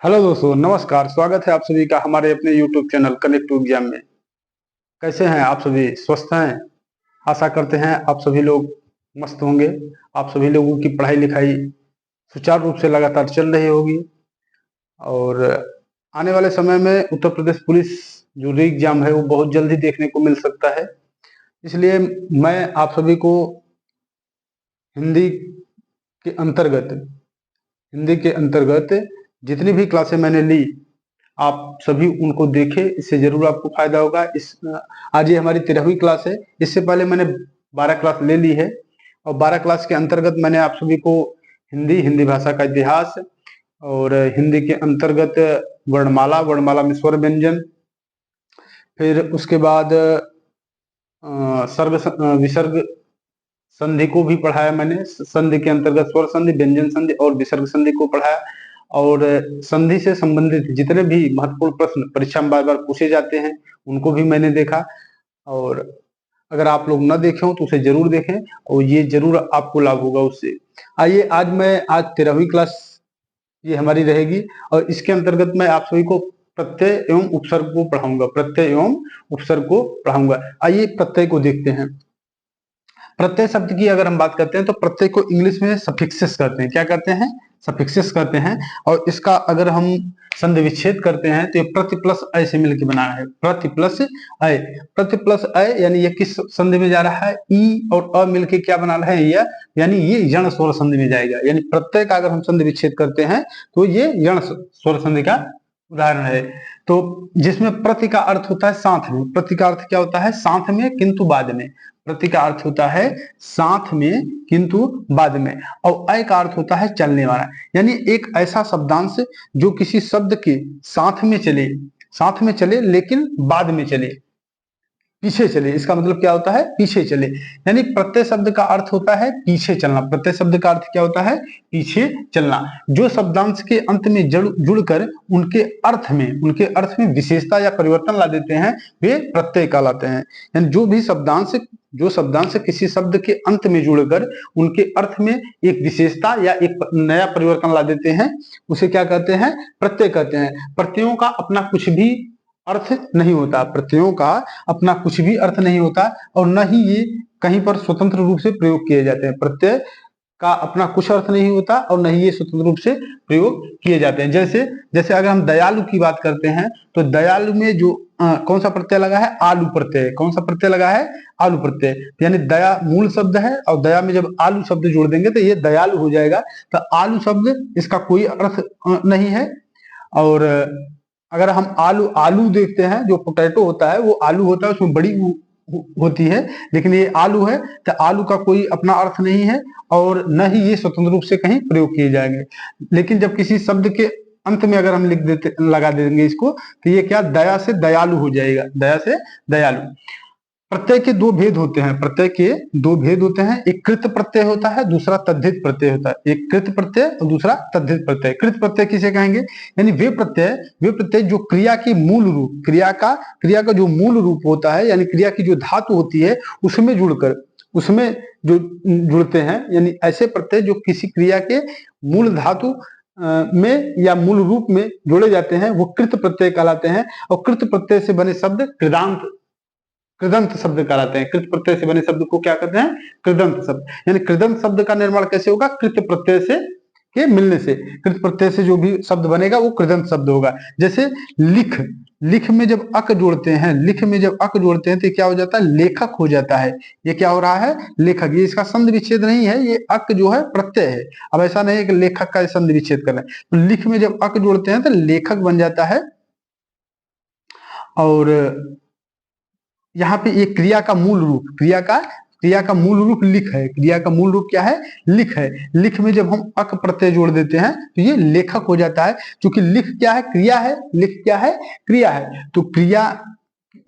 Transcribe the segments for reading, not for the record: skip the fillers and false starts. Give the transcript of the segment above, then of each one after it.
Hello दोस्तों, नमस्कार। स्वागत है आप सभी का हमारे अपने YouTube channel connect to exam में। कैसे हैं आप सभी? स्वस्थ हैं? आशा करते हैं आप सभी लोग मस्त होंगे। आप सभी लोगों की पढ़ाई लिखाई सुचारू रूप से लगातार चल रही होगी और आने वाले समय में उत्तर प्रदेश पुलिस जो री एग्जाम है वो बहुत जल्दी देखने को मिल सकता है। इसलिए मैं आप सभी को हिंदी के अंतर्गत हिंदी के अंतर्गत जितनी भी क्लासें मैंने ली, आप सभी उनको देखें। इससे जरूर आपको फायदा होगा। आज ये हमारी 13वीं क्लास है। इससे पहले मैंने 12 क्लास ले ली है और 12 क्लास के अंतर्गत मैंने आप सभी को हिंदी भाषा का इतिहास और हिंदी के अंतर्गत वर्णमाला, वर्णमाला में स्वर व्यंजन, फिर उसके बाद विसर्ग संधि को भी पढ़ाया मैंने। संधि के अंतर्गत स्वर संधि, व्यंजन संधि और विसर्ग संधि को पढ़ाया। और संधि से संबंधित जितने भी महत्वपूर्ण प्रश्न परीक्षा में बार बार पूछे जाते हैं उनको भी मैंने देखा। और अगर आप लोग न देखे हो तो उसे जरूर देखें और ये जरूर आपको लाभ होगा उससे। आइए, आज 13वीं क्लास ये हमारी रहेगी और इसके अंतर्गत मैं आप सभी को प्रत्यय एवं उपसर्ग को पढ़ाऊंगा। प्रत्यय एवं उपसर्ग को पढ़ाऊंगा। आइए प्रत्यय को देखते हैं। प्रत्यय शब्द की अगर हम बात करते हैं तो प्रत्यय को इंग्लिश में सफिक्सेस कहते हैं। क्या कहते हैं? सफिक्सेस कहते हैं। और इसका अगर हम संधि विच्छेद करते हैं तो ये प्रति प्लस अय से मिलकर बना है। प्रति प्लस अय, प्रति प्लस अय यानी ये किस संधि में जा रहा है? ई और अ मिलके क्या बना रहा है? यह, यानी ये यण स्वर संधि में जाएगा। यानी प्रत्यय का अगर हम संधि विच्छेद करते हैं तो ये यण स्वर संधि का उदाहरण है। तो जिसमें प्रति का अर्थ होता है साथ में। प्रति का अर्थ क्या होता है? साथ में किंतु बाद में। प्रति का अर्थ होता है साथ में किंतु बाद में। और अय का अर्थ होता है चलने वाला, यानी एक ऐसा शब्दांश जो किसी शब्द के साथ में चले लेकिन बाद में चले, पीछे चले। इसका मतलब क्या होता है? पीछे चले। यानी प्रत्यय शब्द का अर्थ होता है पीछे चलना। प्रत्यय शब्द का अर्थ क्या होता है? पीछे चलना। जो शब्दांश के अंत में जुड़कर उनके अर्थ में विशेषता या परिवर्तन ला देते हैं वे प्रत्यय कहलाते हैं। यानी जो शब्दांश किसी शब्द के अंत में जुड़कर उनके अर्थ में एक विशेषता या एक नया परिवर्तन ला देते हैं उसे क्या कहते हैं? प्रत्यय कहते हैं। प्रत्ययों का अपना कुछ भी अर्थ नहीं होता। प्रत्ययों का अपना कुछ भी अर्थ नहीं होता और न ही ये कहीं पर स्वतंत्र रूप से प्रयोग किए जाते हैं। प्रत्यय का अपना कुछ अर्थ नहीं होता और न ही ये स्वतंत्र रूप से प्रयोग किए जाते हैं। जैसे अगर हम दयालु की बात करते हैं तो दयालु में जो कौन सा प्रत्यय लगा है? आलू प्रत्यय। कौन सा प्रत्यय लगा है? आलू प्रत्यय। यानी दया मूल शब्द है और दया में जब आलू शब्द जोड़ देंगे तो ये दयालु हो जाएगा। तो आलू शब्द इसका कोई अर्थ नहीं है। और अगर हम आलू देखते हैं, जो पोटैटो होता है वो आलू होता है, उसमें बड़ी होती है, लेकिन ये आलू है तो आलू का कोई अपना अर्थ नहीं है और न ही ये स्वतंत्र रूप से कहीं प्रयोग किए जाएंगे। लेकिन जब किसी शब्द के अंत में अगर हम लगा देंगे इसको तो ये क्या? दया से दयालु हो जाएगा। दया से दयालु। प्रत्यय के दो भेद होते हैं। प्रत्यय के दो भेद होते हैं। एक कृत प्रत्यय होता है, दूसरा तद्धित प्रत्यय होता है। एक कृत प्रत्यय और दूसरा तद्धित प्रत्यय। कृत प्रत्यय किसे कहेंगे? यानी वे प्रत्यय जो क्रिया की मूल रूप, क्रिया का जो मूल रूप होता है, यानी क्रिया की जो धातु होती है उसमें जो जुड़ते हैं। यानी ऐसे प्रत्यय जो किसी क्रिया के मूल धातु में या मूल रूप में जोड़े जाते हैं वो कृत प्रत्यय कहलाते हैं। और कृत प्रत्यय से बने शब्द कृदंत शब्द कहलाते हैं। कृत प्रत्यय से बने शब्द को क्या कहते हैं? कृदंत शब्द। यानी कृदंत शब्द का निर्माण कैसे होगा? कृत प्रत्यय से के मिलने से। कृत प्रत्यय से जो भी शब्द बनेगा वो कृदंत शब्द होगा। जैसे लिख में जब अक जोड़ते हैं तो क्या हो जाता है? लेखक हो जाता है। ये क्या हो रहा है? लेखक। ये इसका संधि विच्छेद नहीं है, ये अक जो है प्रत्यय है। अब ऐसा नहीं है कि लेखक का संधि विच्छेद करना है। तो लिख में जब अक जोड़ते हैं तो लेखक बन जाता है। और यहाँ पे ये क्रिया का मूल रूप लिख है। क्रिया का मूल रूप क्या है? लिख है। लिख में जब हम अक प्रत्यय जोड़ देते हैं तो ये लेखक हो जाता है। क्योंकि लिख क्या है? क्रिया है। लिख क्या है? क्रिया है। तो क्रिया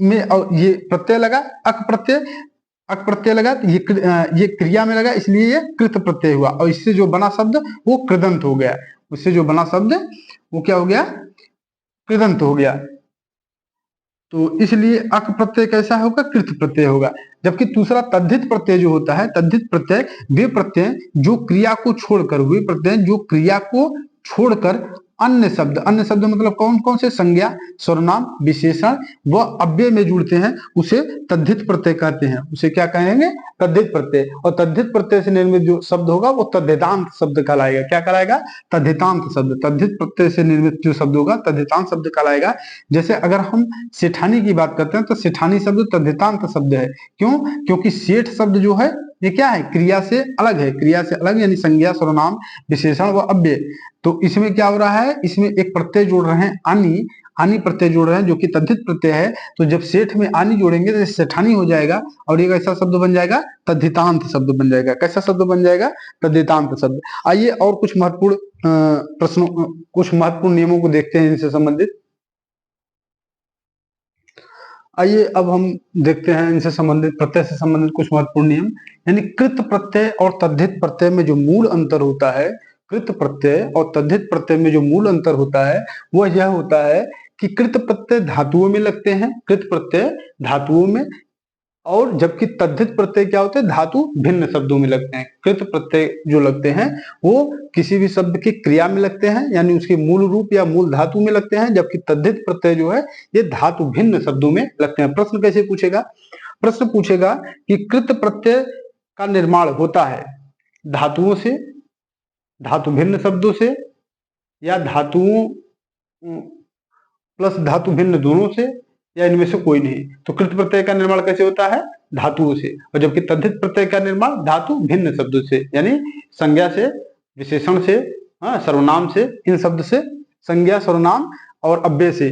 में और ये प्रत्यय लगा, अक प्रत्यय लगा तो ये क्रिया में लगा, इसलिए ये कृत प्रत्यय हुआ। और इससे जो बना शब्द वो कृदंत हो गया। उससे जो बना शब्द वो क्या हो गया? कृदंत हो गया। तो इसलिए अक प्रत्यय कैसा होगा? कृत प्रत्यय होगा। जबकि दूसरा तद्धित प्रत्यय जो होता है, तद्धित प्रत्यय वे प्रत्यय जो क्रिया को छोड़कर अन्य शब्द मतलब कौन कौन से? संज्ञा, सर्वनाम, विशेषण व अव्यय में जुड़ते हैं उसे तद्धित प्रत्यय कहते हैं। उसे क्या कहेंगे? तद्धित प्रत्यय। और तद्धित प्रत्यय से निर्मित जो शब्द होगा वो तद्धितांत शब्द कहलाएगा। क्या कहलाएगा? तद्धितांत शब्द। तद्धित प्रत्यय से निर्मित जो शब्द होगा तद्धितांत शब्द कहलाएगा। जैसे अगर हम सेठानी की बात करते हैं तो सेठानी शब्द तद्धितांत शब्द है। क्यों? क्योंकि सेठ शब्द जो है ये क्या है? क्रिया से अलग है। क्रिया से अलग यानी संज्ञा, सर्वनाम, विशेषण व अव्यय। तो इसमें क्या हो रहा है? इसमें एक प्रत्यय जोड़ रहे हैं, आनी। आनी प्रत्यय जोड़ रहे हैं जो कि तद्धित प्रत्यय है। तो जब सेठ में आनी जोड़ेंगे तो सेठानी हो जाएगा और ये कैसा शब्द बन जाएगा? तद्धितांत शब्द बन जाएगा। कैसा शब्द बन जाएगा? तद्धितांत शब्द। आइए और कुछ महत्वपूर्ण प्रश्नों, कुछ महत्वपूर्ण नियमों को देखते हैं इनसे संबंधित। आइए अब हम देखते हैं इनसे संबंधित, प्रत्यय से संबंधित कुछ महत्वपूर्ण नियम। यानी कृत प्रत्यय और तद्धित प्रत्यय में जो मूल अंतर होता है, कृत प्रत्यय और तद्धित प्रत्यय में जो मूल अंतर होता है वह यह होता है कि कृत प्रत्यय धातुओं में लगते हैं, कृत प्रत्यय धातुओं में, और जबकि तद्धित प्रत्यय क्या होते हैं? धातु भिन्न शब्दों में लगते हैं। कृत प्रत्यय जो लगते हैं वो किसी भी शब्द की क्रिया में लगते हैं, यानी उसके मूल रूप या मूल धातु में लगते हैं, जबकि तद्धित प्रत्यय जो है ये धातु भिन्न शब्दों में लगते हैं। प्रश्न कैसे पूछेगा? प्रश्न पूछेगा कि कृत प्रत्यय का निर्माण होता है धातुओं से, धातु भिन्न शब्दों से, या धातुओं प्लस धातु भिन्न दोनों से, या इनमें से कोई नहीं। तो कृत प्रत्यय का निर्माण कैसे होता है? धातुओं से। और जबकि तद्धित प्रत्यय का निर्माण धातु भिन्न शब्दों से, यानी संज्ञा से, विशेषण से, सर्वनाम से, इन शब्द से, संज्ञा, सर्वनाम और अव्यय से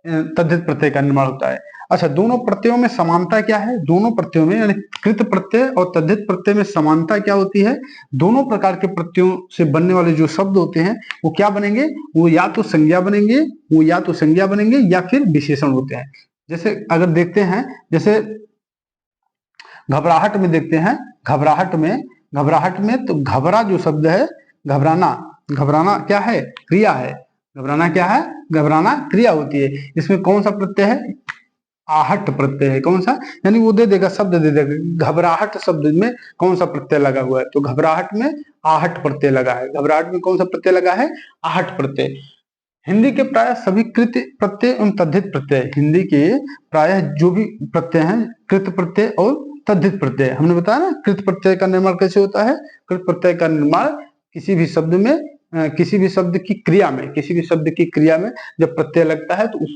तद्धित प्रत्यय का निर्माण होता है। अच्छा, दोनों प्रत्ययों में समानता क्या है? दोनों प्रत्ययों में यानी कृत प्रत्यय और तद्धित प्रत्यय में समानता क्या होती है? दोनों प्रकार के प्रत्ययों से बनने वाले जो शब्द होते हैं वो क्या बनेंगे? वो या तो संज्ञा बनेंगे, वो या तो संज्ञा बनेंगे या फिर विशेषण होते हैं। जैसे अगर देखते हैं, जैसे घबराहट में देखते हैं, घबराहट में तो घबरा जो शब्द है, घबराना, घबराना क्या है? क्रिया है। घबराना क्या है? घबराना क्रिया होती है। इसमें कौन सा प्रत्यय है? आहट प्रत्यय है। कौन सा? यानी वो दे देगा, शब्द दे देगा, घबराहट शब्द में कौन सा प्रत्यय लगा हुआ है? तो घबराहट में आहट प्रत्यय लगा है। घबराहट में कौन सा प्रत्यय लगा है? आहट प्रत्यय। हिंदी के प्राय सभी कृत प्रत्यय एवं तद्धित प्रत्यय, हिंदी के प्राय जो भी प्रत्यय हैं कृत प्रत्यय और तद्धित प्रत्यय। हमने बताया ना कृत प्रत्यय का निर्माण कैसे होता है? कृत प्रत्यय का निर्माण किसी भी शब्द में, किसी भी शब्द की क्रिया में, किसी भी शब्द की क्रिया में जब प्रत्यय लगता है तो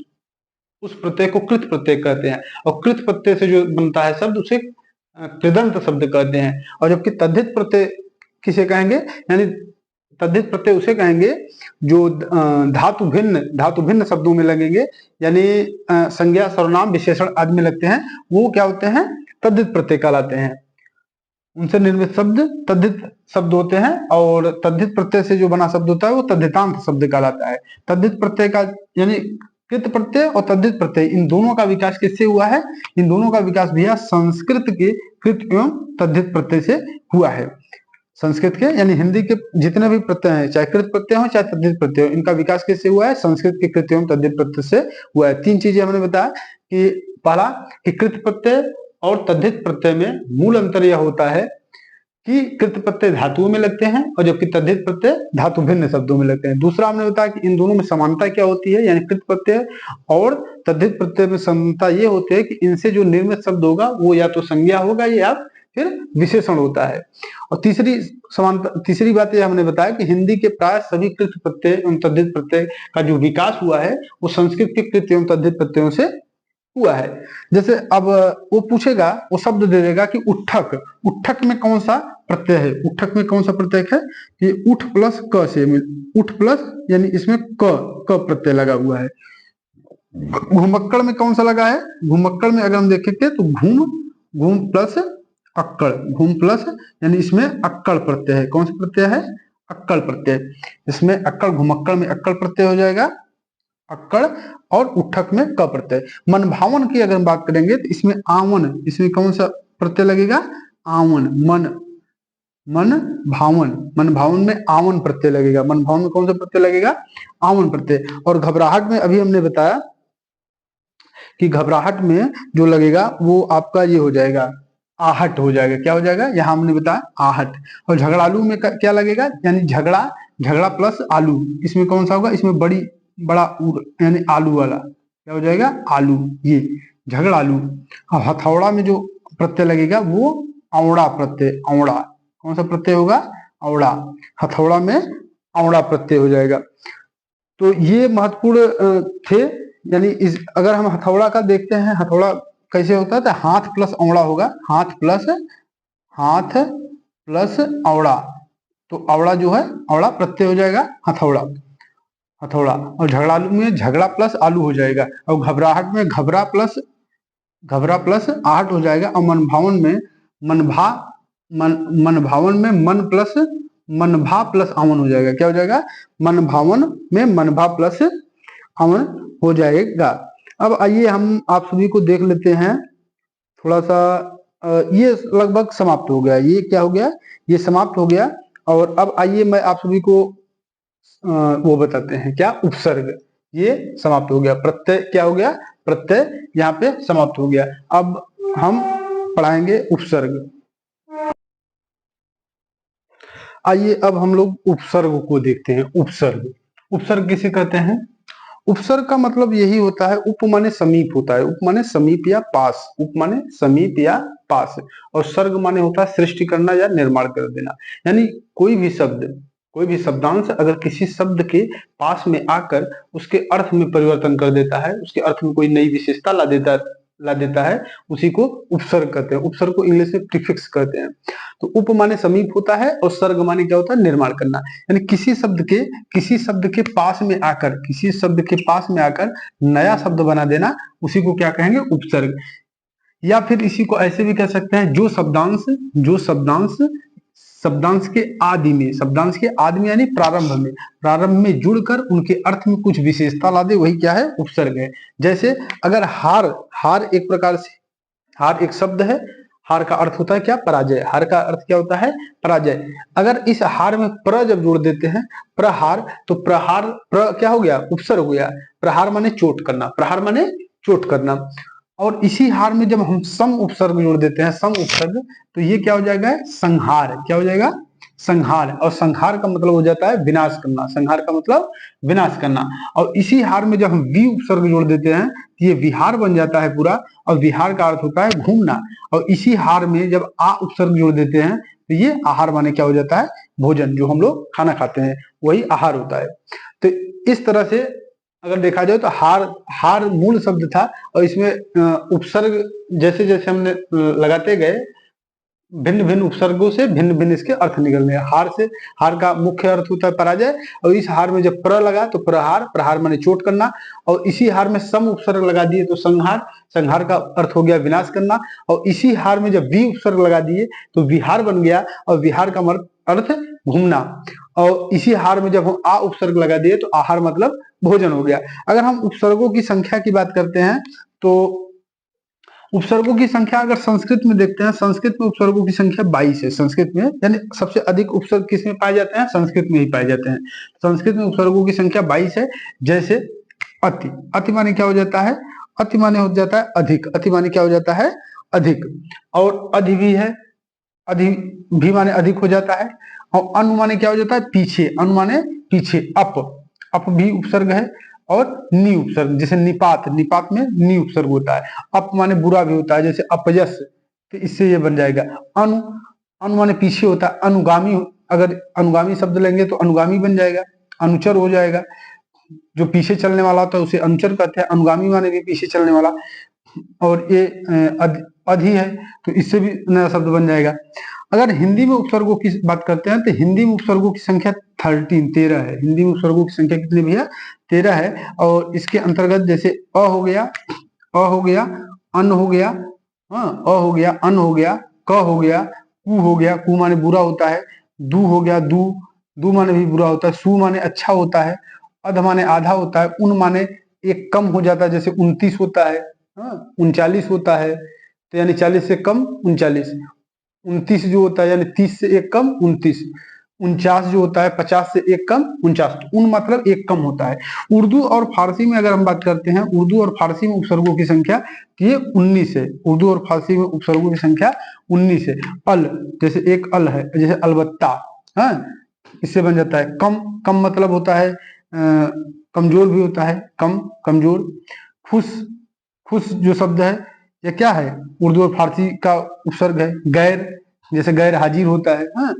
उस प्रत्यय को कृत प्रत्यय कहते हैं। और कृत प्रत्यय से जो बनता है शब्द उसे कृदंत शब्द कहते हैं। और जबकि तद्धित प्रत्यय किसे कहेंगे? यानी तद्धित प्रत्यय उसे कहेंगे जो धातु भिन्न शब्दों में लगेंगे, यानी संज्ञा, सर्वनाम, विशेषण आदि में लगते हैं, वो क्या होते हैं? तद्धित प्रत्यय कहलाते हैं। उनसे निर्मित शब्द तद्धित शब्द होते हैं और तद्धित प्रत्यय से जो बना शब्द होता है वो तद्धितांत शब्द कहलाता है। तद्धित प्रत्यय का यानी कृत प्रत्यय और तद्धित प्रत्यय, इन दोनों का विकास किससे हुआ है? इन दोनों का विकास भैया संस्कृत के कृत एवं तद्धित प्रत्यय से हुआ है। संस्कृत के यानी हिंदी के जितने भी प्रत्यय हैं, चाहे कृत प्रत्यय हो चाहे तद्धित प्रत्यय हो, इनका विकास किससे हुआ है? संस्कृत के कृत एवं तद्धित प्रत्यय से हुआ है। तीन चीजें हमने बताया कि पहला कि कृत प्रत्यय और तद्धित प्रत्यय में मूल अंतर यह होता है कि कृत प्रत्यय धातुओं में लगते हैं और जबकि तद्धित प्रत्यय धातु भिन्न शब्दों में लगते हैं। दूसरा हमने बताया कि इन दोनों में समानता क्या होती है, यानी कृत प्रत्यय और तद्धित प्रत्यय में समानता ये होती है कि इनसे जो निर्मित शब्द होगा वो या तो संज्ञा होगा या फिर विशेषण होता है। और तीसरी बात यह हमने बताया कि हिंदी के प्राय सभी कृत प्रत्यय एवं तद्धित प्रत्यय का जो विकास हुआ है वो संस्कृत के कृत एवं तद्धित प्रत्ययों से हुआ है। जैसे अब वो पूछेगा, वो शब्द दे देगा कि उठक, उठक में कौन सा प्रत्यय है? उठक में कौन सा प्रत्यय है? कि उठ प्लस क से, उठ प्लस यानी इसमें क प्रत्यय लगा हुआ है। घुमक्कड़ में कौन सा लगा है? घुमक्कड़ में अगर हम देखेंगे तो घूम प्लस अक्कड़, घूम प्लस यानी इसमें अक्कड़ प्रत्यय है। कौन सा प्रत्यय है? अक्कड़ प्रत्यय। इसमें अक्कड़, घुमक्कड़ में अक्कड़ प्रत्यय हो जाएगा, अक्कड़, और उठक में क प्रत्यय। मन भावन की अगर हम बात करेंगे तो इसमें आवन, इसमें कौन सा प्रत्यय लगेगा? आवन। मन भावन में आवन प्रत्यय लगेगा। मन भावन में कौन सा प्रत्यय लगेगा? आवन प्रत्यय। और घबराहट में अभी हमने बताया कि घबराहट में जो लगेगा वो आपका ये हो जाएगा, आहट हो जाएगा। क्या हो जाएगा? यहां हमने बताया आहट। और झगड़ालू में क्या लगेगा? यानी झगड़ा झगड़ा प्लस आलू, इसमें कौन सा होगा, इसमें बड़ा यानी आलू वाला क्या हो जाएगा, आलू, ये झगड़ा आलू। अब हथौड़ा में जो प्रत्यय लगेगा वो औड़ा प्रत्यय, औड़ा, कौन सा प्रत्यय होगा, औड़ा, हथौड़ा में औड़ा प्रत्यय हो जाएगा। तो ये महत्वपूर्ण थे। यानी इस अगर हम हथौड़ा का देखते हैं, हथौड़ा कैसे होता है, तो हाथ प्लस औड़ा होगा, हाथ प्लस औड़ा, तो औड़ा जो है औड़ा प्रत्यय हो जाएगा हथौड़ा, हथौड़ा। और झगड़ालू में झगड़ा प्लस आलू हो जाएगा, और घबराहट में घबरा प्लस आहट हो जाएगा, और मनभावन में मनभावन में मनभा प्लस आवन हो जाएगा, क्या हो जाएगा, मनभावन में मनभा प्लस आवन हो जाएगा। अब आइए हम आप सभी को देख लेते हैं थोड़ा सा, ये लगभग समाप्त हो गया, ये क्या हो गया, ये समाप्त हो गया। और अब आइए मैं आप सभी को वो बताते हैं, क्या, उपसर्ग, ये समाप्त हो गया, प्रत्यय क्या हो गया, प्रत्यय यहाँ पे समाप्त हो गया। अब हम पढ़ाएंगे उपसर्ग। आइए अब हम लोग उपसर्ग को देखते हैं। उपसर्ग, उपसर्ग किसे कहते हैं, उपसर्ग का मतलब यही होता है, उप माने समीप होता है, उप माने समीप या पास, उप माने समीप या पास, और सर्ग माने होता है सृष्टि करना या निर्माण कर देना। यानी कोई भी शब्द, कोई भी शब्दांश अगर किसी शब्द के पास में आकर उसके अर्थ में परिवर्तन कर देता है, उसके अर्थ में कोई नई विशेषता ला देता है, उसी को उपसर्ग कहते हैं। उपसर्ग को इंग्लिश में प्रीफिक्स कहते हैं। तो उप माने समीप होता है, और सर्ग माने क्या होता है, निर्माण करना। यानी किसी शब्द के पास में आकर, किसी शब्द के पास में आकर नया शब्द बना देना, उसी को क्या कहेंगे, उपसर्ग। या फिर इसी को ऐसे भी कह सकते हैं, जो शब्दांश के आदि में, शब्दांश के आदि में यानी प्रारंभ में जुड़कर उनके अर्थ में कुछ विशेषता ला दे, वही क्या है, उपसर्ग है। जैसे अगर हार एक प्रकार से, हार एक शब्द है, हार का अर्थ होता है क्या, पराजय, हार का अर्थ क्या होता है, पराजय। अगर इस हार में प्र जब जोड़ देते हैं, प्रहार, तो प्रहार क्या हो गया, उपसर्ग हो गया। प्रहार माने चोट करना, प्रहार माने चोट करना। और इसी हार में जब हम सम उपसर्ग जोड़ देते हैं, सम उपसर्ग, तो ये क्या हो जाएगा, संहार, क्या हो जाएगा, संहार। और संहार का मतलब हो जाता है विनाश करना, संहार का मतलब विनाश करना। और इसी हार में जब हम वी उपसर्ग जोड़ देते हैं, तो ये विहार बन जाता है पूरा, और विहार का अर्थ होता है घूमना। और इसी हार में जब आ उपसर्ग जोड़ देते हैं, तो ये आहार माने क्या हो जाता है, भोजन, जो हम लोग खाना खाते हैं वही आहार होता है। तो इस तरह से अगर देखा जाए तो हार मूल शब्द था, और इसमें उपसर्ग जैसे जैसे हमने लगाते गए, भिन्न भिन्न उपसर्गों से भिन्न भिन्न इसके अर्थ निकलने। हार का मुख्य अर्थ होता है पराजय, और इस हार में जब प्र लगा तो प्रहार, प्रहार माने चोट करना। और इसी हार में सम उपसर्ग लगा दिए तो संहार, संहार का अर्थ हो गया विनाश करना। और इसी हार में जब वी उपसर्ग लगा दिए तो विहार बन गया, और विहार का अर्थ घूमना। और इसी हार में जब हम आ उपसर्ग लगा दिए तो आहार मतलब भोजन हो गया। अगर हम उपसर्गों की संख्या की बात करते हैं, तो उपसर्गों की संख्या अगर संस्कृत में देखते हैं, संस्कृत में उपसर्गों की संख्या 22 है। संस्कृत में यानी सबसे अधिक उपसर्ग किस में पाए जाते हैं, संस्कृत में ही पाए जाते हैं। संस्कृत में उपसर्गों की संख्या 22 है। जैसे अति, अति माने क्या हो जाता है, अति माने हो जाता है अधिक, अति माने क्या हो जाता है, अधिक। और अधि भी है, अधि भी माने अधिक हो जाता है। और अनु माने क्या हो जाता है, पीछे, अनु माने पीछे। अप भी उपसर्ग है। और नी उपसर्ग, जैसे निपात, निपात में नी उपसर्ग होता है। अप माने बुरा भी होता है, जैसे अपयश, तो इससे ये बन जाएगा अनु। अनु माने पीछे होता है। अनुगामी, अगर अनुगामी शब्द लेंगे तो अनुगामी बन जाएगा, अनुचर हो जाएगा। जो पीछे चलने वाला होता है उसे अनुचर कहते हैं, अनुगामी माने भी पीछे चलने वाला। और ये अधि है, तो इससे भी नया शब्द बन जाएगा। अगर हिंदी में उपसर्गों की बात करते हैं, तो हिंदी में उपसर्गों की संख्या 13 है। हिंदी में उपसर्गों की संख्या कितनी भैया, 13 है। और इसके अंतर्गत जैसे अ हो गया, अन हो गया, हाँ, अ हो गया, अन हो गया, क हो गया, कु हो गया, कु माने बुरा होता है, दू हो गया, दू माने भी बुरा होता है, सु माने अच्छा होता है, अध माने आधा होता है, उन माने एक कम हो जाता है, जैसे 29 होता है, 39 होता है, तो यानी 40 से कम 39। 29 जो होता है यानी 30 से एक कम 29। 49 जो होता है 50 से एक कम 49। उन मतलब एक कम होता है। उर्दू और फारसी में अगर हम बात करते हैं, उर्दू और फारसी में उपसर्गों की संख्या ये 19 है। उर्दू और फारसी में उपसर्गों की संख्या 19 है। अल, जैसे एक अल है, जैसे अलबत्ता, हाँ, इससे बन जाता है कम। कम मतलब होता है कमजोर भी होता है, कम कमजोर। खुश, खुश जो शब्द है ये क्या है, उर्दू और फारसी का उपसर्ग है। गैर, जैसे गैर हाजिर होता है, हाँ।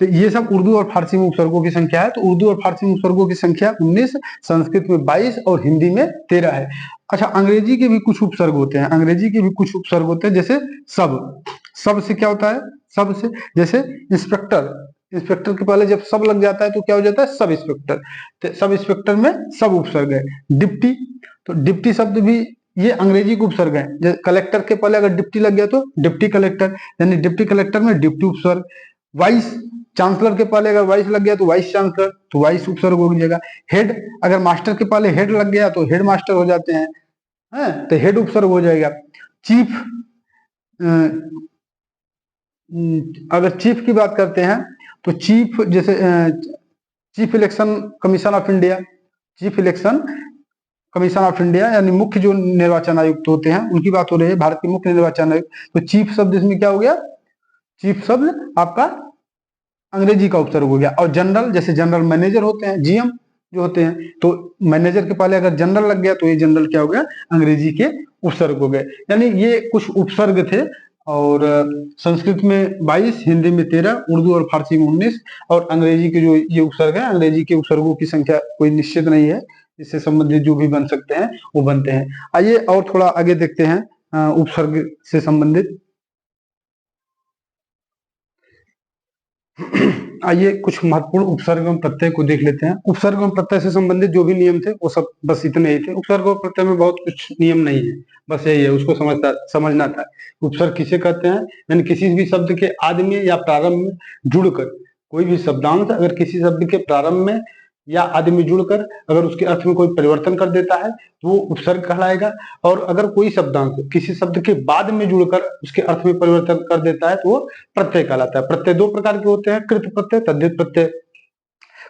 तो ये सब उर्दू और फारसी में उपसर्गों की संख्या है। तो उर्दू और फारसी में उपसर्गों की संख्या 19, संस्कृत में 22 और हिंदी में 13 है। अच्छा, अंग्रेजी के भी कुछ उपसर्ग होते हैं, अंग्रेजी के भी कुछ उपसर्ग होते हैं, जैसे सब। सब से क्या होता है, सब से जैसे इंस्पेक्टर, इंस्पेक्टर के पहले जब सब लग जाता है तो क्या हो जाता है, सब इंस्पेक्टर। तो सब इंस्पेक्टर में सब उपसर्ग है। डिप्टी, तो डिप्टी शब्द भी ये अंग्रेजी को उपसर्ग है। जैसे कलेक्टर के पहले अगर डिप्टी लग गया तो डिप्टी कलेक्टर, यानी डिप्टी कलेक्टर में डिप्टी उपसर्ग। वाइस चांसलर के पहले अगर वाइस लग गया तो वाइस चांसलर, तो वाइस उपसर्ग हो जाएगा। हेड, अगर मास्टर के पहले हेड लग गया तो हेड मास्टर हो जाते हैं, तो हेड उपसर्ग हो जाएगा। चीफ, अगर चीफ की बात करते हैं तो चीफ, जैसे chief election commission of India, chief election commission of India यानी मुख्य जो निर्वाचन आयुक्त होते हैं उनकी बात हो रही है, भारत के मुख्य निर्वाचन आयुक्त। तो चीफ शब्द इसमें क्या हो गया, चीफ शब्द आपका अंग्रेजी का उपसर्ग हो गया। और जनरल, जैसे जनरल मैनेजर होते हैं, जीएम जो होते हैं, तो मैनेजर के पहले अगर जनरल लग गया तो ये जनरल क्या हो गया, अंग्रेजी के उपसर्ग हो गए। यानी ये कुछ उपसर्ग थे। और संस्कृत में 22, हिंदी में 13, उर्दू और फारसी में 19, और अंग्रेजी के जो ये उपसर्ग है, अंग्रेजी के उपसर्गों की संख्या कोई निश्चित नहीं है, इससे संबंधित जो भी बन सकते हैं वो बनते हैं। आइए और थोड़ा आगे देखते हैं उपसर्ग से संबंधित। आइए कुछ महत्वपूर्ण उपसर्ग एवं प्रत्यय को देख लेते हैं। उपसर्ग एवं प्रत्यय से संबंधित जो भी नियम थे वो सब बस इतने ही थे। उपसर्ग और प्रत्यय में बहुत कुछ नियम नहीं है, बस यही है, उसको समझना था। उपसर्ग किसे कहते हैं, यानी किसी भी शब्द के आदि में या प्रारंभ में जुड़कर, कोई भी शब्दांश अगर किसी शब्द के प्रारंभ में या आदि में जुड़कर अगर उसके अर्थ में कोई परिवर्तन कर देता है तो वो उपसर्ग कहलाएगा। और अगर कोई शब्दांश किसी शब्द के बाद में जुड़कर उसके अर्थ में परिवर्तन कर देता है तो वो प्रत्यय कहलाता है। प्रत्यय दो प्रकार के होते हैं, कृत प्रत्यय, तद्धित प्रत्यय।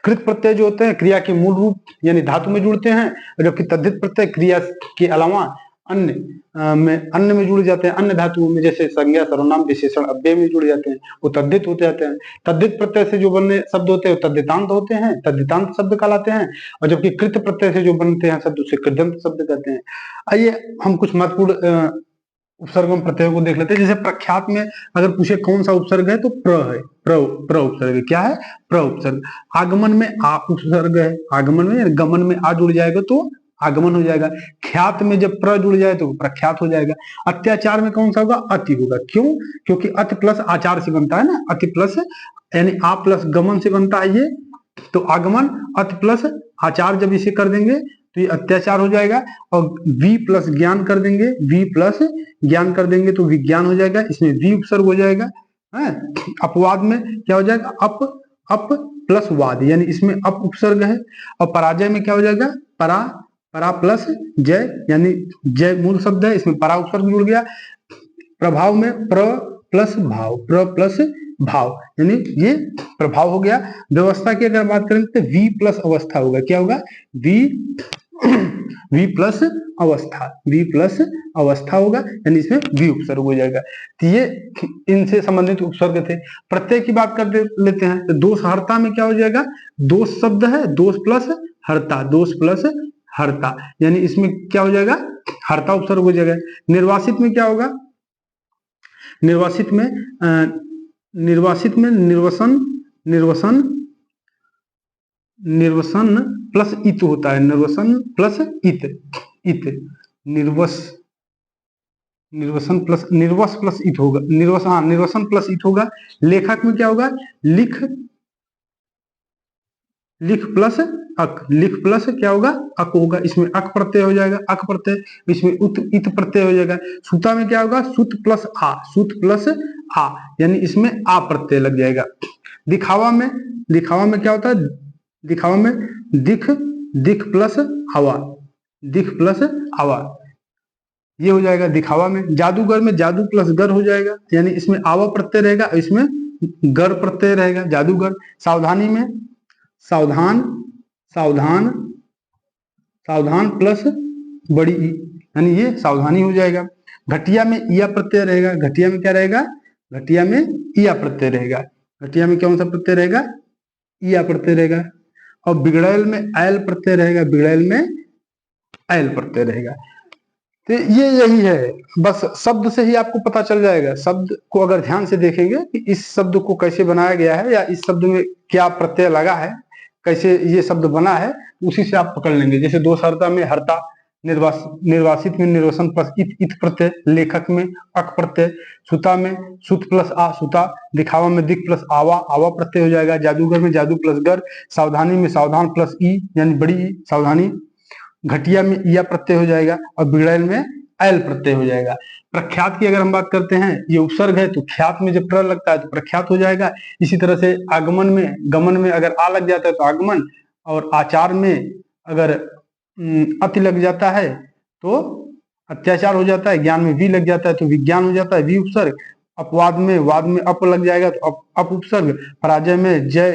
कृत प्रत्यय जो होते हैं क्रिया के मूल रूप यानी धातु में जुड़ते हैं, जबकि तद्धित प्रत्यय क्रिया के अलावा अन्य अन्य में जुड़ जाते हैं, अन्य धातुओं में, जैसे संज्ञा, सर्वनाम, विशेषण, अव्यय में जुड़ जाते हैं, वो तद्धित होते जाते हैं। तद्धित प्रत्यय से जो बनने शब्द होते हैं तद्धितांत होते हैं, तद्धितांत शब्द कहलाते हैं। और जबकि कृत प्रत्यय से जो बनते हैं शब्द उसे कृदंत शब्द कहते हैं। आइए हम कुछ महत्वपूर्ण उपसर्ग एवं प्रत्यय को देख लेते हैं। जैसे प्रख्यात में अगर पूछे कौन सा उपसर्ग है तो प्र है, प्र उपसर्ग है। क्या है, प्र उपसर्ग। आगमन में आ उपसर्ग है, आगमन में, गमन में आ जुड़ जाएगा तो आगमन हो जाएगा। ख्यात में जब प्र जुड़ जाए तो प्रख्यात हो जाएगा। अत्याचार में कौन सा होगा, अति होगा। क्यों, क्योंकि अति प्लस आचार से बनता है ना, अति प्लस यानी आ प्लस गमन से बनता है ये, तो आगमन अति प्लस आचार जब इसे कर देंगे तो ये अत्याचार हो जाएगा। और वी प्लस ज्ञान कर देंगे, वी प्लस ज्ञान कर देंगे तो विज्ञान हो जाएगा, इसमें वी उपसर्ग हो जाएगा। है, अपवाद में क्या हो जाएगा, अप प्लस वाद, यानी इसमें अप उपसर्ग है। और पराजय में क्या हो जाएगा, परा, परा प्लस जय, यानी जय मूल शब्द है, इसमें परा उपसर्ग जुड़ गया। प्रभाव में प्र प्लस भाव, प्र प्लस भाव, यानी ये प्रभाव हो गया। व्यवस्था की अगर बात करें तो वी प्लस अवस्था होगा। क्या होगा, वी वी प्लस अवस्था, वी प्लस अवस्था होगा, यानी इसमें वी उपसर्ग हो जाएगा। तो ये इनसे संबंधित उपसर्ग थे। प्रत्यय की बात कर लेते हैं तो दोष हर्ता में क्या हो जाएगा, दोष शब्द है, दोष प्लस हर्ता, दोष प्लस हर्ता, यानी इसमें क्या हो जाएगा, हर्ता उपसर्ग हो जाएगा। निर्वासित में क्या होगा, निर्वासित में निर्वासित में निर्वसन, निर्वसन, निर्वसन प्लस इत होता है, निर्वसन प्लस इत, इत, निर्वस, निर्वसन प्लस, निर्वस प्लस इत होगा, निर्वसन, हाँ निर्वसन प्लस इत होगा। लेखक में क्या होगा, लिख, लिख प्लस अक, लिख प्लस क्या होगा, अक होगा, इसमें अक प्रत्यय हो जाएगा, अक प्रत्यय, इसमें उत इत प्रत्यय हो जाएगा। सूता में क्या होगा, सुत प्लस आ, सुत प्लस आ, यानी इसमें आ प्रत्यय लग जाएगा। दिखावा में, दिखावा में क्या होता है, दिखावा में दिख, दिख प्लस हवा, दिख प्लस हवा, ये हो जाएगा दिखावा में। जादूगर में जादू प्लस गर हो जाएगा, यानी इसमें आवा प्रत्यय रहेगा, इसमें गर प्रत्यय रहेगा, जादूगर। सावधानी में सावधान, सावधान, सावधान प्लस बड़ी ई, यानी ये सावधानी हो जाएगा। घटिया में इया प्रत्यय रहेगा, घटिया में क्या रहेगा, घटिया में इया प्रत्यय रहेगा। घटिया में कौन सा प्रत्यय रहेगा, या प्रत्यय रहेगा, और बिगड़ैल में ऐल प्रत्यय रहेगा, बिगड़ैल में ऐल प्रत्यय रहेगा। तो ये यही है, बस शब्द से ही आपको पता चल जाएगा। शब्द को अगर ध्यान से देखेंगे कि इस शब्द को कैसे बनाया गया है या इस शब्द में क्या प्रत्यय लगा है, कैसे ये शब्द बना है, उसी से आप पकड़ लेंगे। जैसे दोषहर्ता में हर्ता, निर्वासित में निर्वसन प्लस इत प्रत्यय, लेखक में अक प्रत्यय, सुता में सुत प्लस आ सुता, दिखावा में दिख प्लस आवा आवा प्रत्यय हो जाएगा, जादूगर में जादू प्लस गर, सावधानी में सावधान प्लस ई यानी बड़ी ई सावधानी, घटिया में इया प्रत्यय हो जाएगा, और बिगड़ैल में ऐल प्रत्यय हो जाएगा। प्रख्यात की अगर हम बात करते हैं, ये उपसर्ग है तो ख्यात में जब प्र लगता है तो प्रख्यात हो जाएगा। इसी तरह से आगमन में गमन में अगर आ लग जाता है तो आगमन, और आचार में अगर अति लग जाता है तो अत्याचार हो जाता है, ज्ञान में वी लग जाता है तो विज्ञान हो जाता है, वी उपसर्ग। अपवाद में वाद में अप लग जाएगा तो अप उपसर्ग, पराजय में जय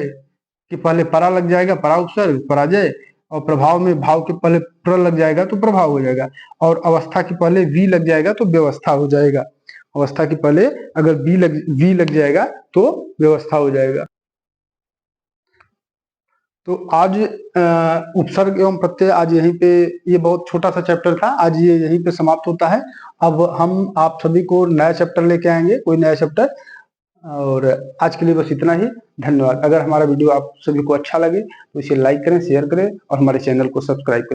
के पहले परा लग जाएगा, परा उपसर्ग पराजय, और प्रभाव में भाव के पहले प्र लग जाएगा तो प्रभाव हो जाएगा, और अवस्था के पहले वी लग जाएगा तो व्यवस्था हो जाएगा। अवस्था के पहले अगर वी लग जाएगा तो व्यवस्था हो जाएगा। तो आज उपसर्ग एवं प्रत्यय आज यहीं पे, ये बहुत छोटा सा चैप्टर था, आज ये यहीं पे समाप्त होता है। अब हम आप सभी को नया चैप्टर लेके आएंगे, कोई नया चैप्टर। और आज के लिए बस इतना ही। धन्यवाद। अगर हमारा वीडियो आप सभी को अच्छा लगे तो इसे लाइक करें, शेयर करें और हमारे चैनल को सब्सक्राइब करें।